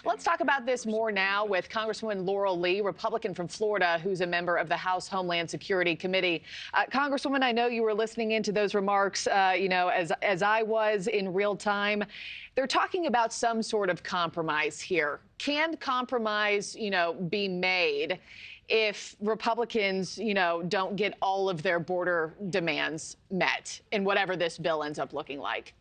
Let's talk about this more now with Congresswoman Laurel, Republican from Florida, who's a member of the House Homeland Security Committee. Congresswoman, I know you were listening into those remarks, as I was in real time. They're talking about some sort of compromise here. Can compromise, be made if Republicans, don't get all of their border demands met in whatever this bill ends up looking like?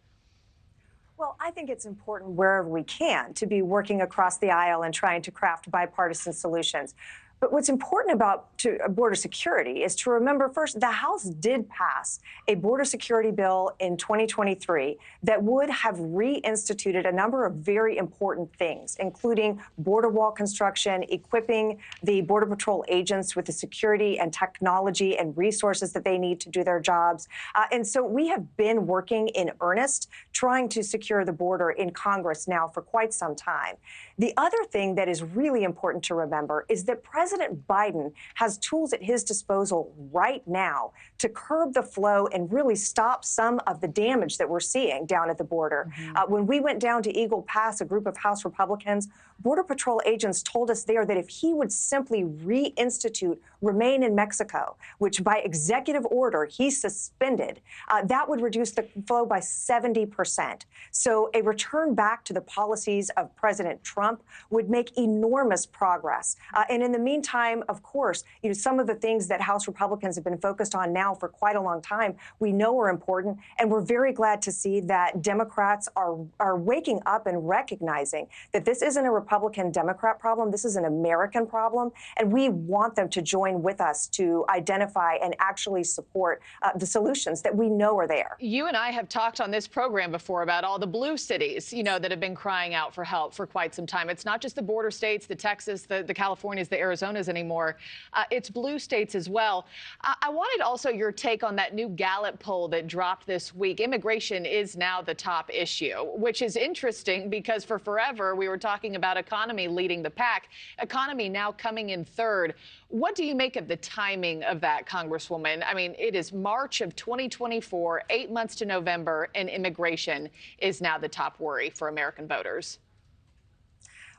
Well, I think it's important wherever we can to be working across the aisle and trying to craft bipartisan solutions. But what's important about border security is to remember first, the House did pass a border security bill in 2023 that would have reinstituted a number of very important things, including border wall construction, equipping the Border Patrol agents with the security and technology and resources that they need to do their jobs. And so we have been working in earnest trying to secure the border in Congress now for quite some time. The other thing that is really important to remember is that President Biden has tools at his disposal right now to curb the flow and really stop some of the damage that we're seeing down at the border. When we went down to Eagle Pass, a group of House Republicans, Border Patrol agents told us there that if he would simply reinstitute Remain in Mexico, which by executive order he suspended, that would reduce the flow by 70%. So a return back to the policies of President Trump would make enormous progress. And in the meantime, of course, some of the things that House Republicans have been focused on now for quite a long time, we know are important. And we're very glad to see that Democrats are waking up and recognizing that this isn't a Republican-Democrat problem. This is an American problem. And we want them to join with us to identify and actually support the solutions that we know are there. You and I have talked on this program before about all the blue cities, that have been crying out for help for quite some time. It's not just the border states, the Texas, the Californias, the Arizonas anymore. It's blue states as well. I wanted also your take on that new Gallup poll that dropped this week. Immigration is now the top issue, which is interesting because for forever we were talking about economy leading the pack, economy now coming in third. What do you make of the timing of that, Congresswoman? I mean, it is March of 2024, 8 months to November, and immigration is now the top worry for American voters.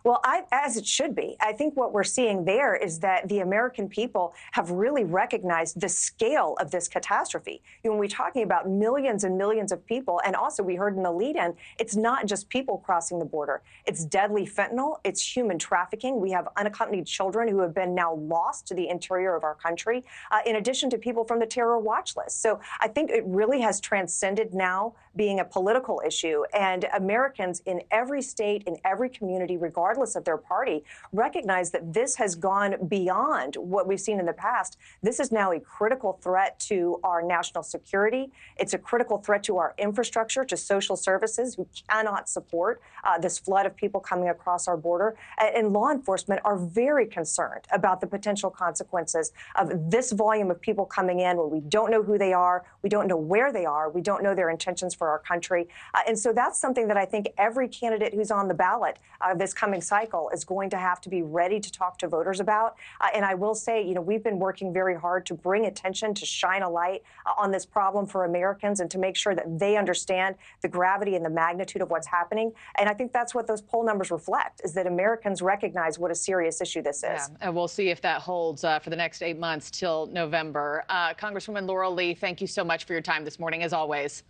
Well, as it should be. I think what we're seeing there is that the American people have really recognized the scale of this catastrophe. When we're talking about millions and millions of people, and also we heard in the lead-in, it's not just people crossing the border. It's deadly fentanyl. It's human trafficking. We have unaccompanied children who have been now lost to the interior of our country, in addition to people from the terror watch list. So I think it really has transcended now being a political issue, and Americans in every state, in every community, regardless of their party, recognize that this has gone beyond what we've seen in the past. This is now a critical threat to our national security. It's a critical threat to our infrastructure, to social services who cannot support this flood of people coming across our border. And law enforcement are very concerned about the potential consequences of this volume of people coming in when we don't know who they are, we don't know where they are, we don't know their intentions for our country. And so that's something that I think every candidate who's on the ballot this coming cycle is going to have to be ready to talk to voters about. And I will say, we've been working very hard to bring attention, to shine a light on this problem for Americans and to make sure that they understand the gravity and the magnitude of what's happening. And I think that's what those poll numbers reflect, is that Americans recognize what a serious issue this is. Yeah, and we'll see if that holds for the next 8 months till November. Congresswoman Laurel, thank you so much for your time this morning, as always.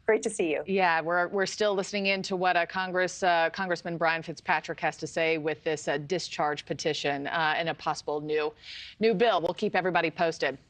Great to see you. Yeah, we're still listening in to what Congressman Brian Fitzpatrick has to say with this discharge petition and a possible new bill. We'll keep everybody posted.